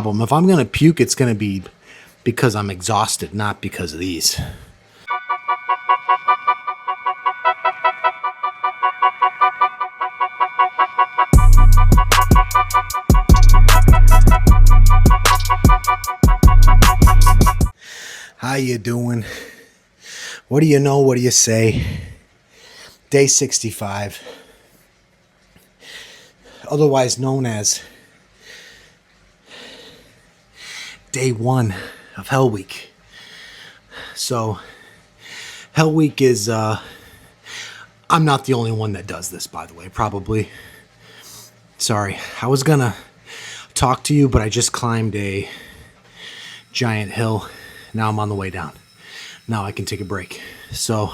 problem. If I'm going to puke, it's going to be because I'm exhausted, not because of these. How you doing? What do you know? What do you say? Day 65, otherwise known as day 1 of Hell Week. So Hell Week is, I'm not the only one that does this, by the way, probably. Sorry, I was gonna talk to you, but I just climbed a giant hill. Now I'm on the way down. Now I can take a break. So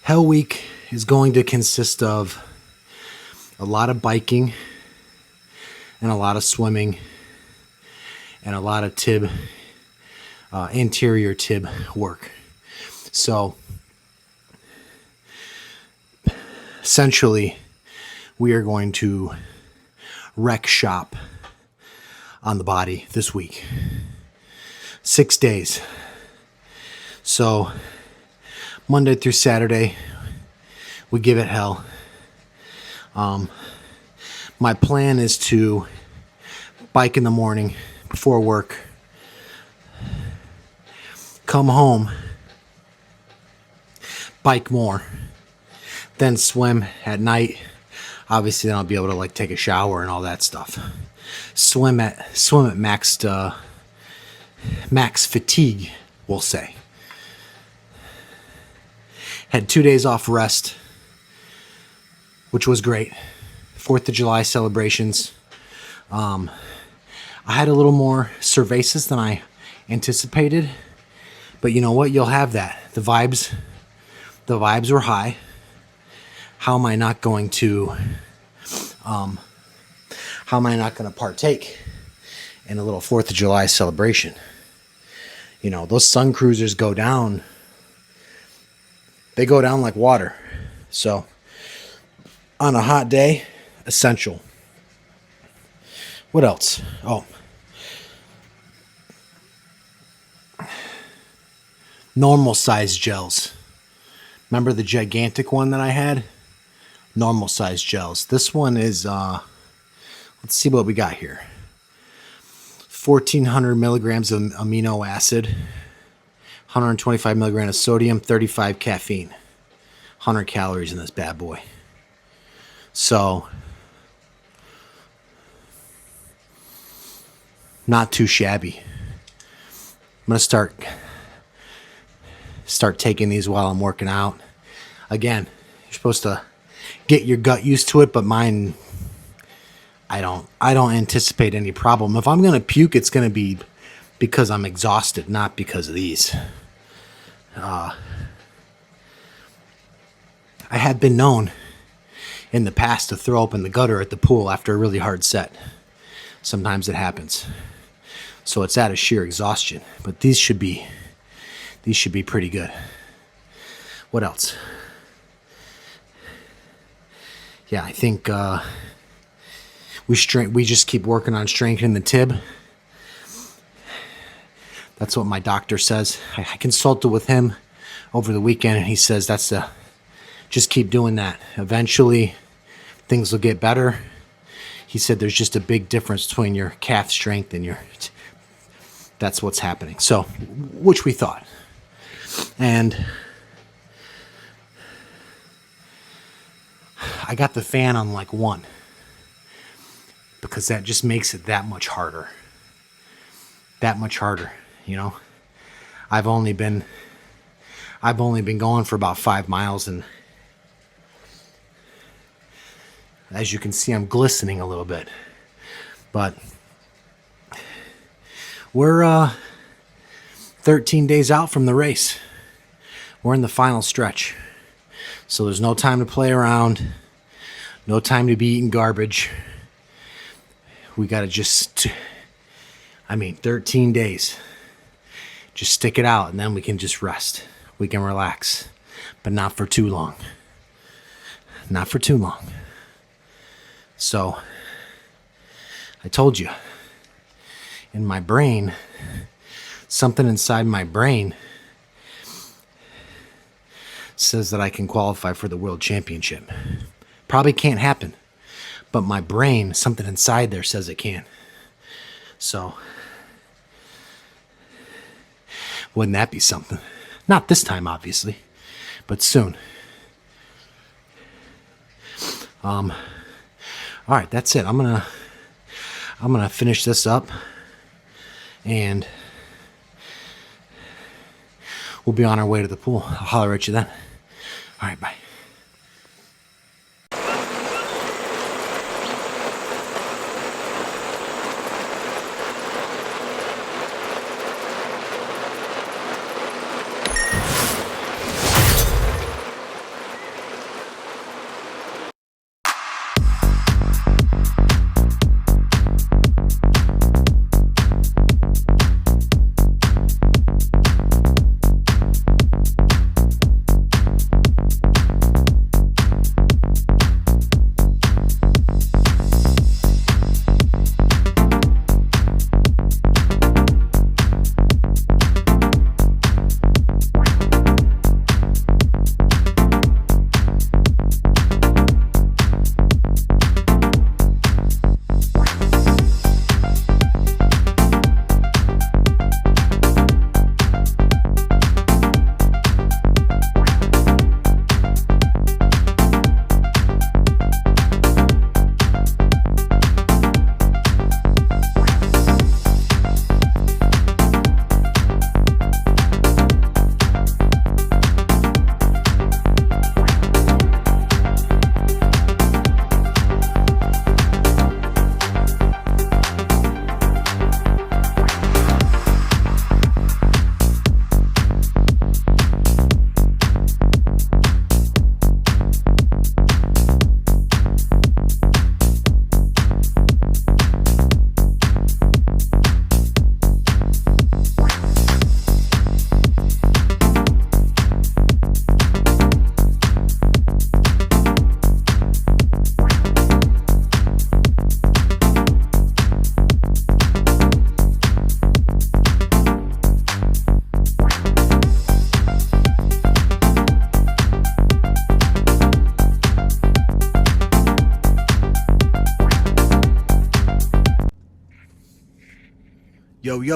Hell Week is going to consist of a lot of biking and a lot of swimming and a lot of tib, interior tib work. So essentially, we are going to wreck shop on the body this week. 6 days. So Monday through Saturday, we give it hell. My plan is to bike in the morning before work, come home, bike more, then swim at night. Obviously, then I'll be able to take a shower and all that stuff. Swim at max fatigue, we'll say. Had 2 days off rest, which was great. 4th of July celebrations. I had a little more cervezas than I anticipated, but you know what? You'll have that. The vibes were high. How am I not going to partake in a little 4th of July celebration? You know, those sun cruisers go down. They go down like water. So on a hot day, essential. What else? Oh, normal size gels. Remember the gigantic one that I had? Normal size gels. This one is, let's see what we got here. 1,400 milligrams of amino acid, 125 milligrams of sodium, 35 caffeine, 100 calories in this bad boy. So, not too shabby. I'm going to start taking these while I'm working out. Again, you're supposed to get your gut used to it, but mine, I don't anticipate any problem. If I'm going to puke, it's going to be because I'm exhausted, not because of these. I have been known in the past to throw up in the gutter at the pool after a really hard set. Sometimes it happens. So it's out of sheer exhaustion. But these should be pretty good. What else? Yeah, I think we just keep working on strengthening the tib. That's what my doctor says. I consulted with him over the weekend, and he says just keep doing that. Eventually, things will get better. He said there's just a big difference between your calf strength and that's what's happening. So, which we thought. And I got the fan on 1 because that just makes it that much harder. That much harder, you know. I've only been going for about 5 miles, and as you can see, I'm glistening a little bit. But we're 13 days out from the race. We're in the final stretch. So there's no time to play around. No time to be eating garbage. We got to 13 days. Just stick it out, and then we can just rest. We can relax. But not for too long. Not for too long. So, I told you, in my brain, something inside my brain says that I can qualify for the world championship. Probably can't happen, but my brain, something inside there says it can. So, wouldn't that be something? Not this time, obviously, but soon. All right, that's it. I'm gonna finish this up, and we'll be on our way to the pool. I'll holler at you then. All right, bye.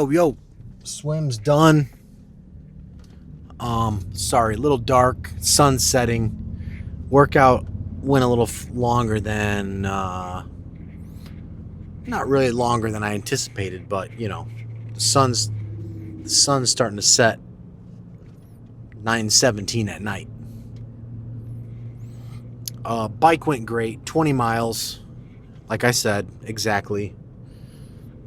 Yo. Swim's done. Sorry, a little dark, sun setting. Workout went a little longer than, not really longer than I anticipated, but the sun's starting to set 9:17 at night. Bike went great, 20 miles, like I said, exactly.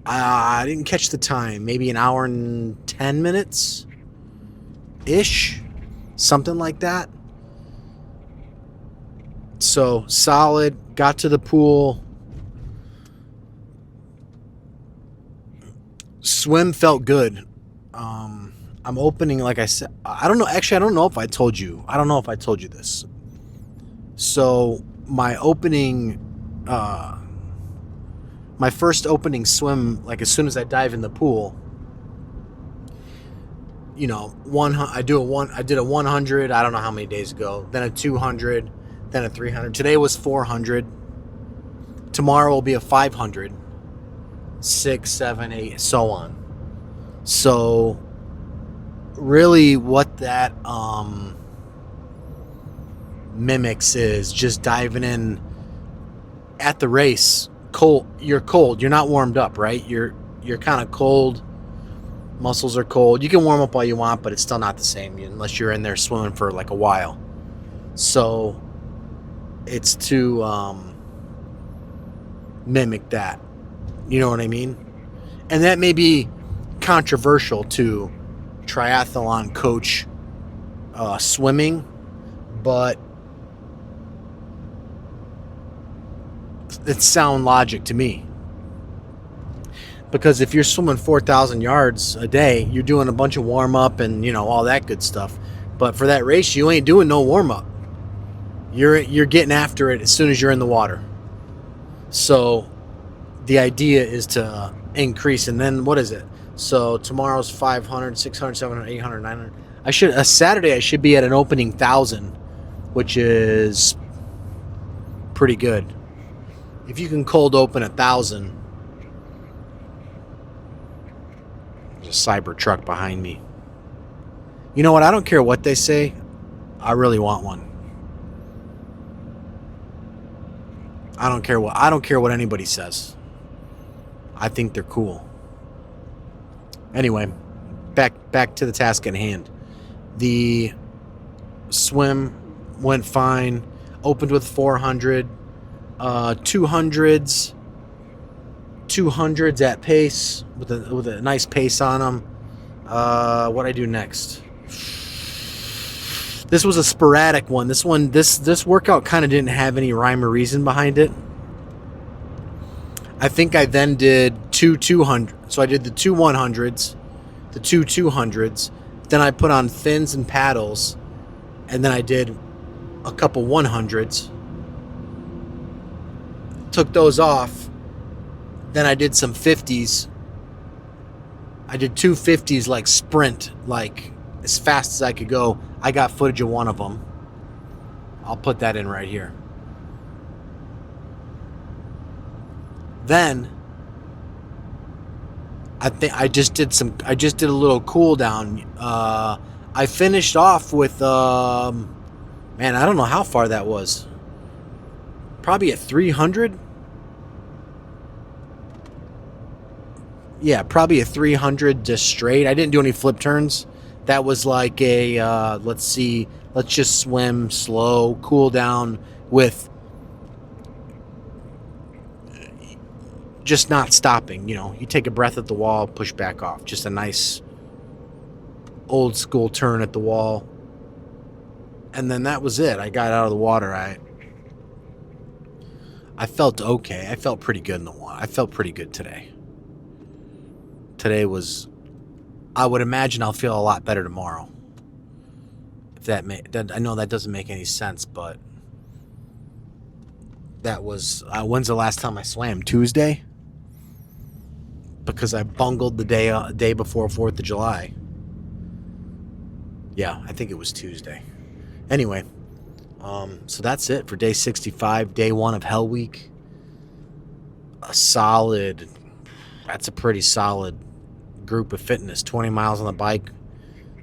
I didn't catch the time. Maybe an hour and 10 minutes ish, something like that. So solid. Got to the pool. Swim felt good. I'm opening, like I said. I don't know. Actually, I don't know if I told you. I don't know if I told you this. So my opening. My first opening swim, like as soon as I dive in the pool, I did a 100. I don't know how many days ago. Then a 200, then a 300. Today was 400. Tomorrow will be a 500, 6, 7, 8, so on. So, really, what that mimics is just diving in at the race. Cold. You're cold. You're not warmed up, right? You're kind of cold. Muscles are cold. You can warm up all you want, but it's still not the same unless you're in there swimming for like a while. So it's to mimic that. You know what I mean? And that may be controversial to triathlon coach swimming, but it's sound logic to me. Because if you're swimming 4,000 yards a day, you're doing a bunch of warm up and all that good stuff. But for that race, you ain't doing no warm up. You're getting after it as soon as you're in the water. So the idea is to increase. And then what is it? So tomorrow's 500, 600, 700, 800, 900. A Saturday I should be at an opening 1,000, which is pretty good. If you can cold open 1,000. There's a cyber truck behind me. You know what? I don't care what they say. I really want one. I don't care what anybody says. I think they're cool. Anyway, back to the task at hand. The swim went fine. Opened with 400, 200s at pace with a nice pace on them. What I do next? This was a sporadic one. This workout kind of didn't have any rhyme or reason behind it. I think I then did 200. So I did the 100s, the 200s. Then I put on fins and paddles, and then I did a couple 100s. Took those off. Then I did some 50s. I did 2 50s like sprint, like as fast as I could go. I got footage of one of them. I'll put that in right here. Then I think I just did a little cool down. I finished off with man, I don't know how far that was. Probably at 300. Yeah, probably a 300 just straight. I didn't do any flip turns. That was like a, let's just swim slow, cool down with just not stopping. You know, you take a breath at the wall, push back off. Just a nice old school turn at the wall. And then that was it. I got out of the water. I felt okay. I felt pretty good in the water. I felt pretty good today. Today was, I would imagine I'll feel a lot better tomorrow. If I know that doesn't make any sense, but that was, when's the last time I swam? Tuesday? Because I bungled the day before 4th of July. Yeah, I think it was Tuesday. Anyway, so that's it for day 65, day 1 of Hell Week. That's a pretty solid group of fitness. 20 miles on the bike.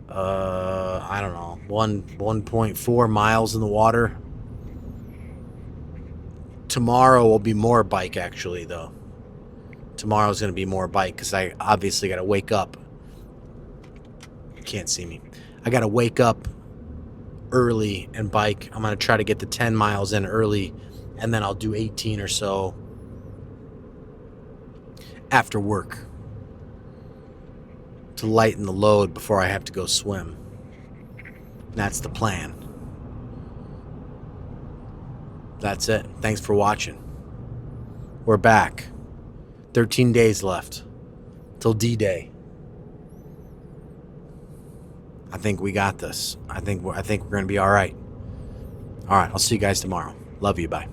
I don't know, 1.4 miles in the water. Tomorrow will be more bike, actually, though. Tomorrow's going to be more bike because I obviously got to wake up. You can't see me. I got to wake up early and bike. I'm going to try to get the 10 miles in early, and then I'll do 18 or so after work to lighten the load before I have to go swim. That's the plan. That's it. Thanks for watching. We're back. 13 days left till D-Day. I think we got this. I think we're going to be all right. All right, I'll see you guys tomorrow. Love you. Bye.